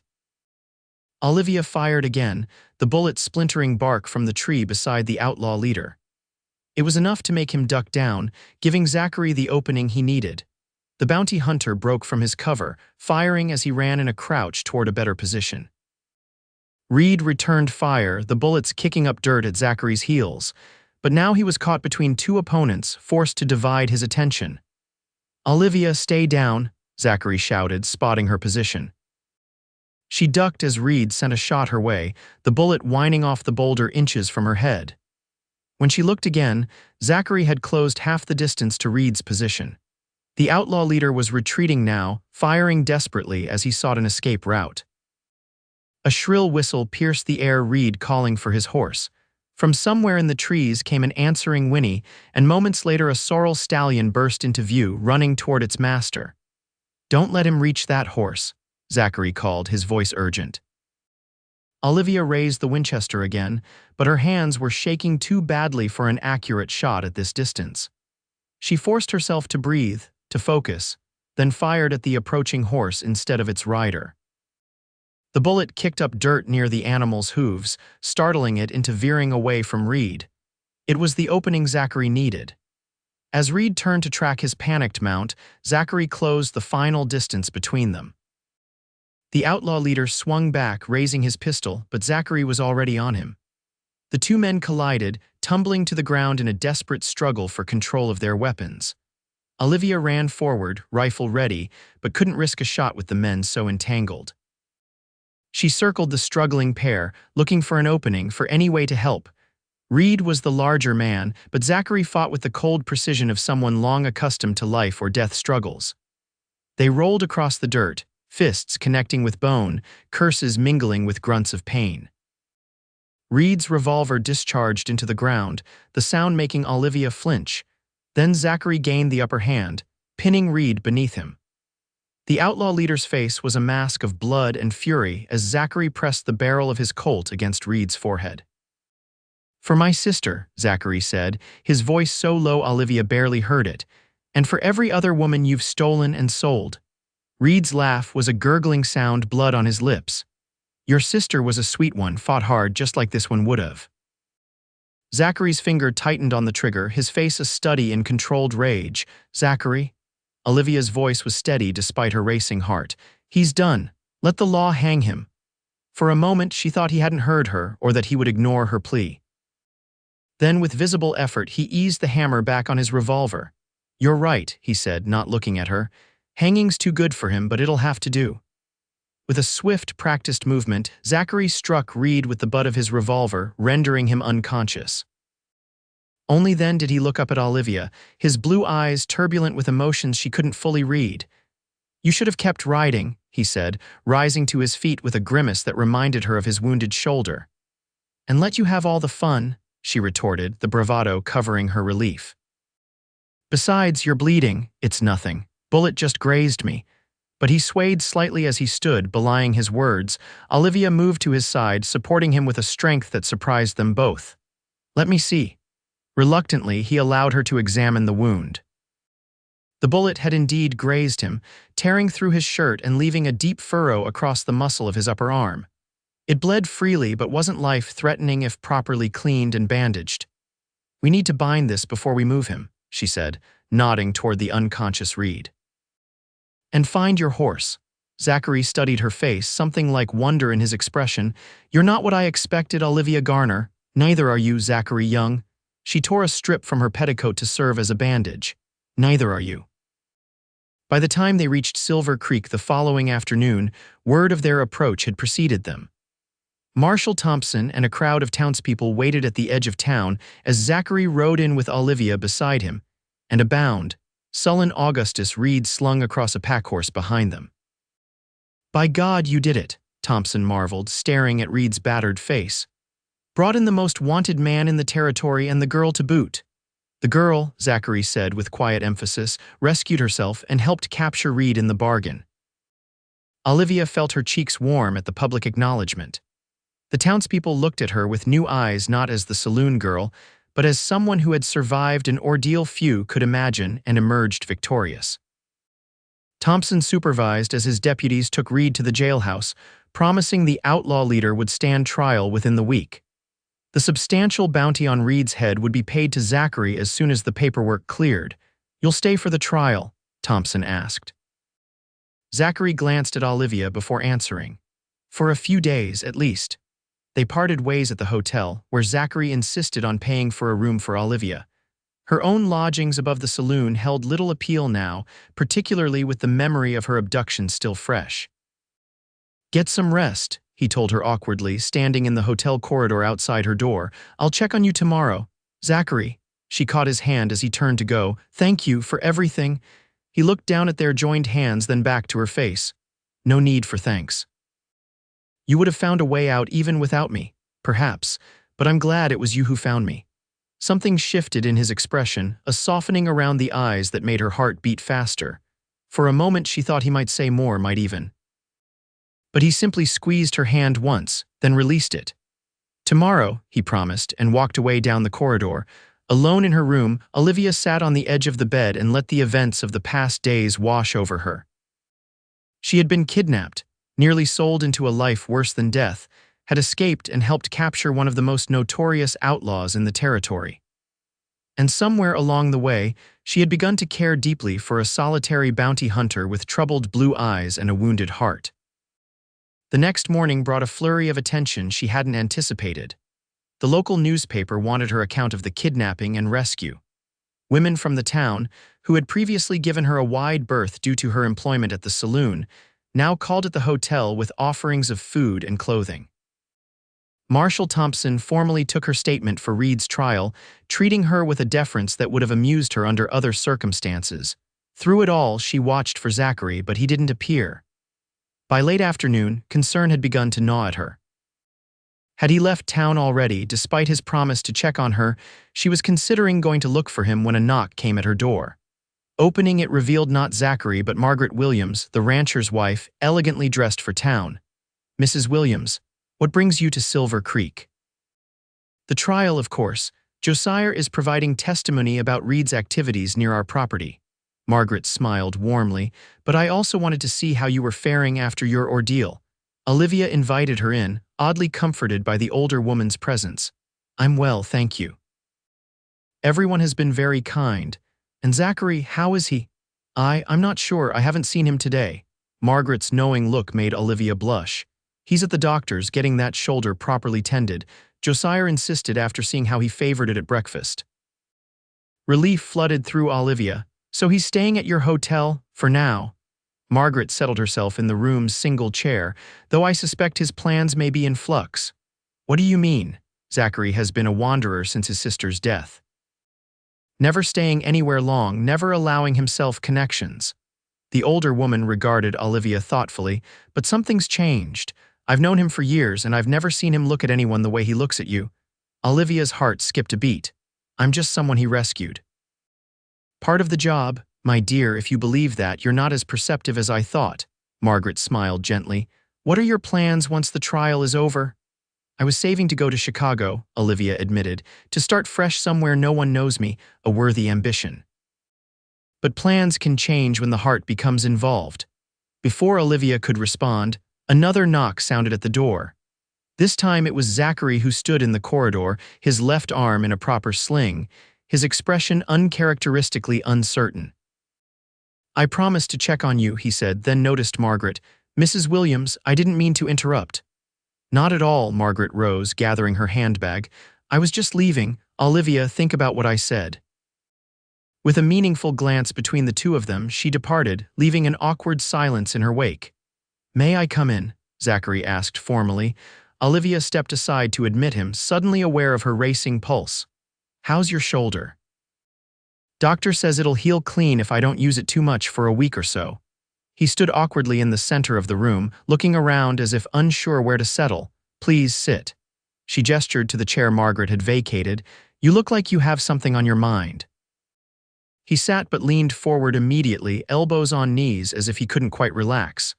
Olivia fired again, the bullet splintering bark from the tree beside the outlaw leader. It was enough to make him duck down, giving Zachary the opening he needed. The bounty hunter broke from his cover, firing as he ran in a crouch toward a better position. Reed returned fire, the bullets kicking up dirt at Zachary's heels, but now he was caught between two opponents, forced to divide his attention. "Olivia, stay down," Zachary shouted, spotting her position. She ducked as Reed sent a shot her way, the bullet whining off the boulder inches from her head. When she looked again, Zachary had closed half the distance to Reed's position. The outlaw leader was retreating now, firing desperately as he sought an escape route. A shrill whistle pierced the air, Reed calling for his horse. From somewhere in the trees came an answering whinny, and moments later a sorrel stallion burst into view, running toward its master. "Don't let him reach that horse," Zachary called, his voice urgent. Olivia raised the Winchester again, but her hands were shaking too badly for an accurate shot at this distance. She forced herself to breathe, to focus, then fired at the approaching horse instead of its rider. The bullet kicked up dirt near the animal's hooves, startling it into veering away from Reed. It was the opening Zachary needed. As Reed turned to track his panicked mount, Zachary closed the final distance between them. The outlaw leader swung back, raising his pistol, but Zachary was already on him. The two men collided, tumbling to the ground in a desperate struggle for control of their weapons. Olivia ran forward, rifle ready, but couldn't risk a shot with the men so entangled. She circled the struggling pair, looking for an opening, for any way to help. Reed was the larger man, but Zachary fought with the cold precision of someone long accustomed to life or death struggles. They rolled across the dirt, fists connecting with bone, curses mingling with grunts of pain. Reed's revolver discharged into the ground, the sound making Olivia flinch. Then Zachary gained the upper hand, pinning Reed beneath him. The outlaw leader's face was a mask of blood and fury as Zachary pressed the barrel of his Colt against Reed's forehead. "For my sister," Zachary said, his voice so low Olivia barely heard it, "and for every other woman you've stolen and sold." Reed's laugh was a gurgling sound, blood on his lips. "Your sister was a sweet one, fought hard just like this one would have." Zachary's finger tightened on the trigger, his face a study in controlled rage. "Zachary?" Olivia's voice was steady despite her racing heart. "He's done. Let the law hang him." For a moment she thought he hadn't heard her or that he would ignore her plea. Then with visible effort he eased the hammer back on his revolver. "You're right," he said, not looking at her. "Hanging's too good for him, but it'll have to do." With a swift, practiced movement, Zachary struck Reed with the butt of his revolver, rendering him unconscious. Only then did he look up at Olivia, his blue eyes turbulent with emotions she couldn't fully read. "You should have kept riding," he said, rising to his feet with a grimace that reminded her of his wounded shoulder. "And let you have all the fun," she retorted, the bravado covering her relief. "Besides, you're bleeding. It's nothing. Bullet just grazed me." But he swayed slightly as he stood, belying his words. Olivia moved to his side, supporting him with a strength that surprised them both. "Let me see." Reluctantly, he allowed her to examine the wound. The bullet had indeed grazed him, tearing through his shirt and leaving a deep furrow across the muscle of his upper arm. It bled freely but wasn't life-threatening if properly cleaned and bandaged. "We need to bind this before we move him," she said, nodding toward the unconscious Reed. "And find your horse." Zachary studied her face, something like wonder in his expression. "You're not what I expected, Olivia Garner. Neither are you, Zachary Young." She tore a strip from her petticoat to serve as a bandage. "Neither are you." By the time they reached Silver Creek the following afternoon, word of their approach had preceded them. Marshal Thompson and a crowd of townspeople waited at the edge of town as Zachary rode in with Olivia beside him, and a bound, sullen Augustus Reed slung across a packhorse behind them. "By God, you did it," Thompson marveled, staring at Reed's battered face. "Brought in the most wanted man in the territory and the girl to boot." "The girl," Zachary said with quiet emphasis, "rescued herself and helped capture Reed in the bargain." Olivia felt her cheeks warm at the public acknowledgement. The townspeople looked at her with new eyes, not as the saloon girl, but as someone who had survived an ordeal few could imagine and emerged victorious. Thompson supervised as his deputies took Reed to the jailhouse, promising the outlaw leader would stand trial within the week. The substantial bounty on Reed's head would be paid to Zachary as soon as the paperwork cleared. "You'll stay for the trial?" Thompson asked. Zachary glanced at Olivia before answering. "For a few days, at least." They parted ways at the hotel, where Zachary insisted on paying for a room for Olivia. Her own lodgings above the saloon held little appeal now, particularly with the memory of her abduction still fresh. "Get some rest," he told her awkwardly, standing in the hotel corridor outside her door. "I'll check on you tomorrow." "Zachary," she caught his hand as he turned to go. "Thank you for everything." He looked down at their joined hands, then back to her face. "No need for thanks. You would have found a way out even without me, perhaps, but I'm glad it was you who found me." Something shifted in his expression, a softening around the eyes that made her heart beat faster. For a moment she thought he might say more, might even. But he simply squeezed her hand once, then released it. "Tomorrow," he promised, and walked away down the corridor. Alone in her room, Olivia sat on the edge of the bed and let the events of the past days wash over her. She had been kidnapped, nearly sold into a life worse than death, had escaped and helped capture one of the most notorious outlaws in the territory. And somewhere along the way, she had begun to care deeply for a solitary bounty hunter with troubled blue eyes and a wounded heart. The next morning brought a flurry of attention she hadn't anticipated. The local newspaper wanted her account of the kidnapping and rescue. Women from the town, who had previously given her a wide berth due to her employment at the saloon, now called at the hotel with offerings of food and clothing. Marshal Thompson formally took her statement for Reed's trial, treating her with a deference that would have amused her under other circumstances. Through it all, she watched for Zachary, but he didn't appear. By late afternoon, concern had begun to gnaw at her. Had he left town already, despite his promise to check on her? She was considering going to look for him when a knock came at her door. Opening it revealed not Zachary but Margaret Williams, the rancher's wife, elegantly dressed for town. "Mrs. Williams, what brings you to Silver Creek?" "The trial, of course. Josiah is providing testimony about Reed's activities near our property." Margaret smiled warmly. "But I also wanted to see how you were faring after your ordeal." Olivia invited her in, oddly comforted by the older woman's presence. "I'm well, thank you. Everyone has been very kind. And Zachary, how is he?" I'm not sure. I haven't seen him today." Margaret's knowing look made Olivia blush. "He's at the doctor's getting that shoulder properly tended," Josiah insisted after seeing how he favored it at breakfast. Relief flooded through Olivia. "So he's staying at your hotel, for now?" Margaret settled herself in the room's single chair, "though I suspect his plans may be in flux." "What do you mean?" "Zachary has been a wanderer since his sister's death. Never staying anywhere long, never allowing himself connections." The older woman regarded Olivia thoughtfully. "But something's changed. I've known him for years, and I've never seen him look at anyone the way he looks at you." Olivia's heart skipped a beat. "I'm just someone he rescued." "Part of the job, my dear. If you believe that, you're not as perceptive as I thought." Margaret smiled gently. "What are your plans once the trial is over?" "I was saving to go to Chicago," Olivia admitted, "to start fresh somewhere no one knows me, a worthy ambition." But plans can change when the heart becomes involved. Before Olivia could respond, another knock sounded at the door. This time it was Zachary who stood in the corridor, his left arm in a proper sling, his expression uncharacteristically uncertain. "I promised to check on you," he said, then noticed Margaret. "Mrs. Williams, I didn't mean to interrupt." "Not at all," Margaret rose, gathering her handbag. "I was just leaving. Olivia, think about what I said." With a meaningful glance between the two of them, she departed, leaving an awkward silence in her wake. "May I come in?" Zachary asked formally. Olivia stepped aside to admit him, suddenly aware of her racing pulse. "How's your shoulder?" "Doctor says it'll heal clean if I don't use it too much for a week or so." He stood awkwardly in the center of the room, looking around as if unsure where to settle. "Please sit." She gestured to the chair Margaret had vacated. "You look like you have something on your mind." He sat but leaned forward immediately, elbows on knees, as if he couldn't quite relax.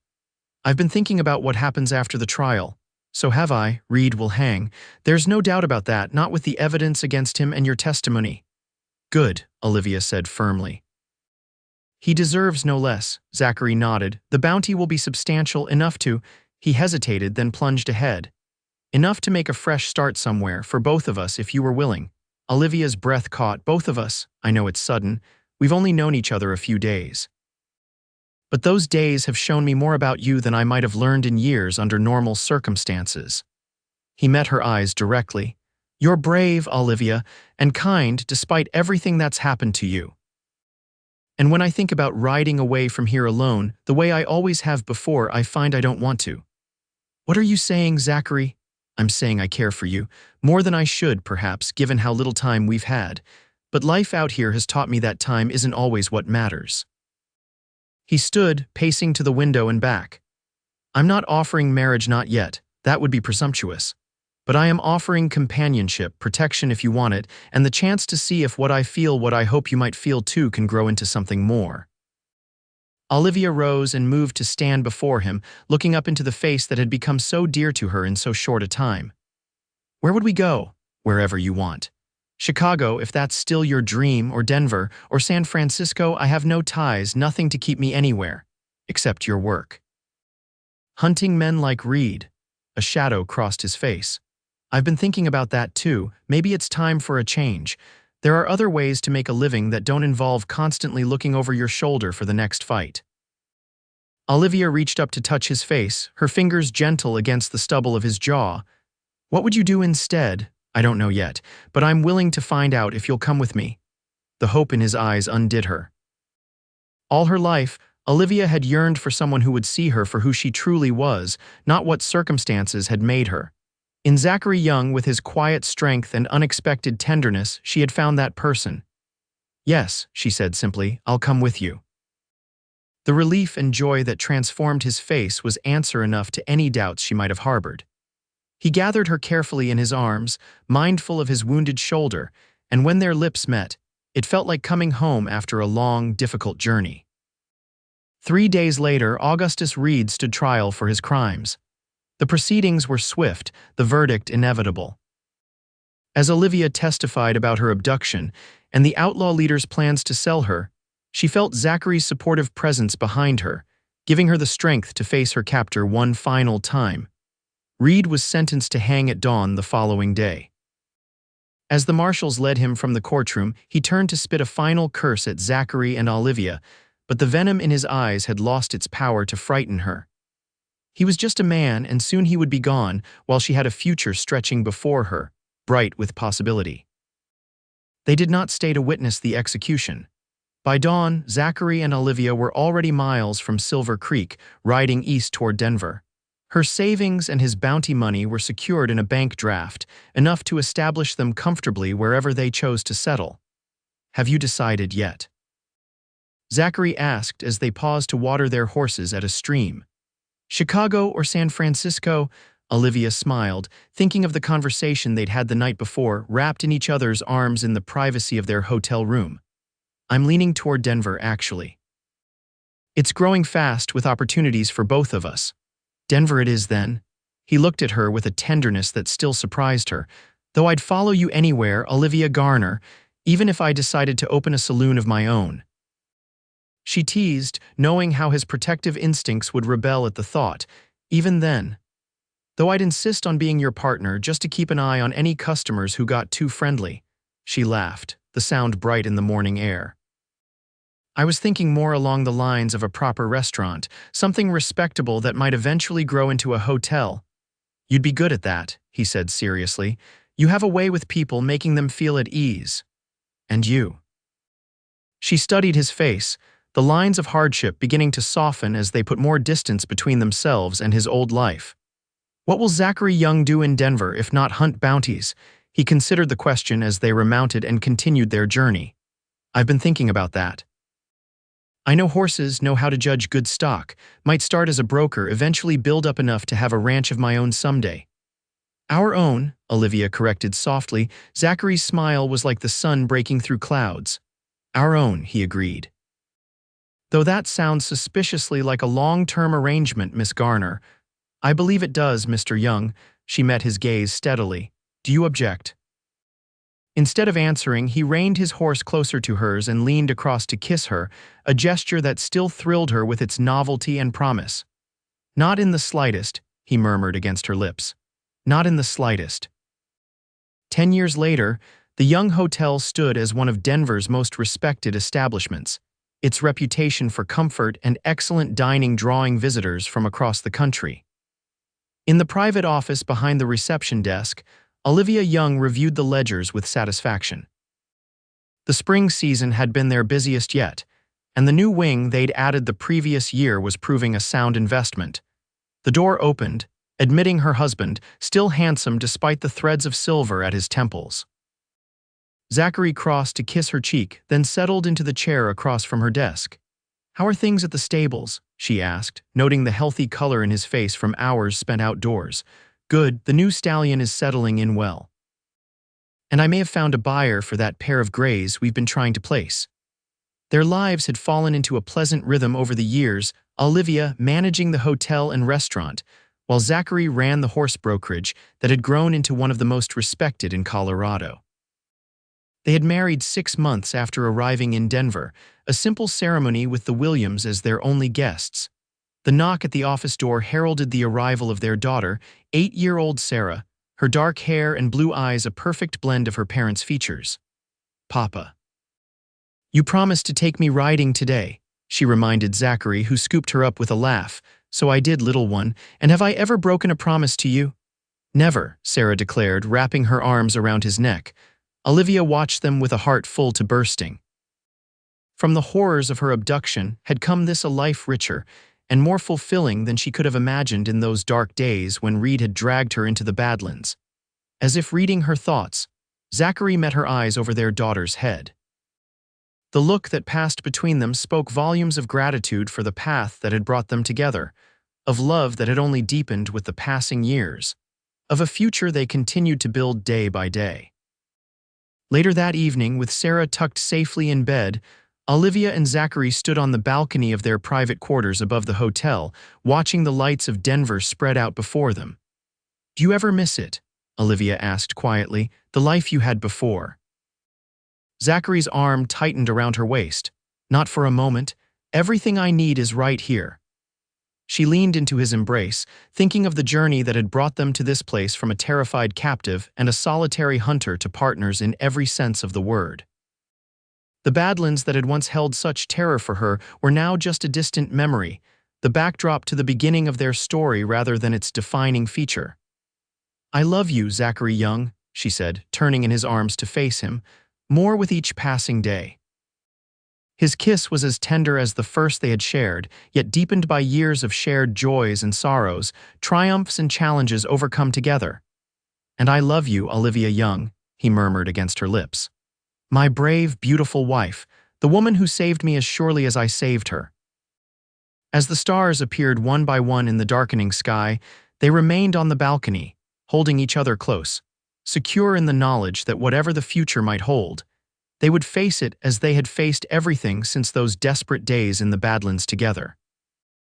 "I've been thinking about what happens after the trial." "So have I. Reed will hang. There's no doubt about that, not with the evidence against him and your testimony." "Good," Olivia said firmly. "He deserves no less," Zachary nodded. "The bounty will be substantial enough to—" He hesitated, then plunged ahead. "Enough to make a fresh start somewhere, for both of us, if you were willing." Olivia's breath caught. "Both of us? I know it's sudden. We've only known each other a few days. But those days have shown me more about you than I might have learned in years under normal circumstances." He met her eyes directly. "You're brave, Olivia, and kind despite everything that's happened to you. And when I think about riding away from here alone, the way I always have before, I find I don't want to." "What are you saying, Zachary?" "I'm saying I care for you, more than I should, perhaps, given how little time we've had. But life out here has taught me that time isn't always what matters." He stood, pacing to the window and back. "I'm not offering marriage, not yet. That would be presumptuous. But I am offering companionship, protection if you want it, and the chance to see if what I feel, what I hope you might feel too, can grow into something more." Olivia rose and moved to stand before him, looking up into the face that had become so dear to her in so short a time. "Where would we go?" "Wherever you want. Chicago, if that's still your dream, or Denver, or San Francisco. I have no ties, nothing to keep me anywhere. Except your work." "Hunting men like Reed." A shadow crossed his face. "I've been thinking about that too. Maybe it's time for a change. There are other ways to make a living that don't involve constantly looking over your shoulder for the next fight." Olivia reached up to touch his face, her fingers gentle against the stubble of his jaw. "What would you do instead?" "I don't know yet, but I'm willing to find out if you'll come with me." The hope in his eyes undid her. All her life, Olivia had yearned for someone who would see her for who she truly was, not what circumstances had made her. In Zachary Young, with his quiet strength and unexpected tenderness, she had found that person. "Yes," she said simply, "I'll come with you." The relief and joy that transformed his face was answer enough to any doubts she might have harbored. He gathered her carefully in his arms, mindful of his wounded shoulder, and when their lips met, it felt like coming home after a long, difficult journey. 3 days later, Augustus Reed stood trial for his crimes. The proceedings were swift, the verdict inevitable. As Olivia testified about her abduction and the outlaw leader's plans to sell her, she felt Zachary's supportive presence behind her, giving her the strength to face her captor one final time. Reed was sentenced to hang at dawn the following day. As the marshals led him from the courtroom, he turned to spit a final curse at Zachary and Olivia, but the venom in his eyes had lost its power to frighten her. He was just a man, and soon he would be gone, while she had a future stretching before her, bright with possibility. They did not stay to witness the execution. By dawn, Zachary and Olivia were already miles from Silver Creek, riding east toward Denver. Her savings and his bounty money were secured in a bank draft, enough to establish them comfortably wherever they chose to settle. "Have you decided yet?" Zachary asked as they paused to water their horses at a stream. "Chicago or San Francisco?" Olivia smiled, thinking of the conversation they'd had the night before, wrapped in each other's arms in the privacy of their hotel room. "I'm leaning toward Denver, actually. It's growing fast with opportunities for both of us." "Denver it is, then." He looked at her with a tenderness that still surprised her. "Though I'd follow you anywhere, Olivia Garner, even if I decided to open a saloon of my own." She teased, knowing how his protective instincts would rebel at the thought. "Even then. Though I'd insist on being your partner just to keep an eye on any customers who got too friendly." She laughed, the sound bright in the morning air. "I was thinking more along the lines of a proper restaurant, something respectable that might eventually grow into a hotel." "You'd be good at that," he said seriously. "You have a way with people, making them feel at ease. And you." She studied his face, the lines of hardship beginning to soften as they put more distance between themselves and his old life. What will Zachary Young do in Denver if not hunt bounties? He considered the question as they remounted and continued their journey. I've been thinking about that. I know horses, know how to judge good stock, might start as a broker, eventually build up enough to have a ranch of my own someday. Our own, Olivia corrected softly. Zachary's smile was like the sun breaking through clouds. Our own, he agreed. Though that sounds suspiciously like a long-term arrangement, Miss Garner. I believe it does, Mr. Young. She met his gaze steadily. Do you object? Instead of answering, he reined his horse closer to hers and leaned across to kiss her, a gesture that still thrilled her with its novelty and promise. Not in the slightest, he murmured against her lips. Not in the slightest. 10 years later, the Young Hotel stood as one of Denver's most respected establishments, its reputation for comfort and excellent dining drawing visitors from across the country. In the private office behind the reception desk, Olivia Young reviewed the ledgers with satisfaction. The spring season had been their busiest yet, and the new wing they'd added the previous year was proving a sound investment. The door opened, admitting her husband, still handsome despite the threads of silver at his temples. Zachary crossed to kiss her cheek, then settled into the chair across from her desk. "How are things at the stables?" she asked, noting the healthy color in his face from hours spent outdoors. "Good, the new stallion is settling in well. And I may have found a buyer for that pair of grays we've been trying to place." Their lives had fallen into a pleasant rhythm over the years, Olivia managing the hotel and restaurant, while Zachary ran the horse brokerage that had grown into one of the most respected in Colorado. They had married 6 months after arriving in Denver, a simple ceremony with the Williams as their only guests. The knock at the office door heralded the arrival of their daughter, 8-year-old Sarah, her dark hair and blue eyes a perfect blend of her parents' features. "Papa. You promised to take me riding today," she reminded Zachary, who scooped her up with a laugh. "So I did, little one, and have I ever broken a promise to you?" "Never," Sarah declared, wrapping her arms around his neck. Olivia watched them with a heart full to bursting. From the horrors of her abduction had come this a life richer and more fulfilling than she could have imagined in those dark days when Reed had dragged her into the Badlands. As if reading her thoughts, Zachary met her eyes over their daughter's head. The look that passed between them spoke volumes of gratitude for the path that had brought them together, of love that had only deepened with the passing years, of a future they continued to build day by day. Later that evening, with Sarah tucked safely in bed, Olivia and Zachary stood on the balcony of their private quarters above the hotel, watching the lights of Denver spread out before them. "Do you ever miss it?" Olivia asked quietly, "the life you had before?" Zachary's arm tightened around her waist. "Not for a moment. Everything I need is right here." She leaned into his embrace, thinking of the journey that had brought them to this place from a terrified captive and a solitary hunter to partners in every sense of the word. The Badlands that had once held such terror for her were now just a distant memory, the backdrop to the beginning of their story rather than its defining feature. "I love you, Zachary Young," she said, turning in his arms to face him, more with each passing day. His kiss was as tender as the first they had shared, yet deepened by years of shared joys and sorrows, triumphs and challenges overcome together. "And I love you, Olivia Young," he murmured against her lips. "My brave, beautiful wife, the woman who saved me as surely as I saved her." As the stars appeared one by one in the darkening sky, they remained on the balcony, holding each other close, secure in the knowledge that whatever the future might hold, they would face it as they had faced everything since those desperate days in the Badlands together.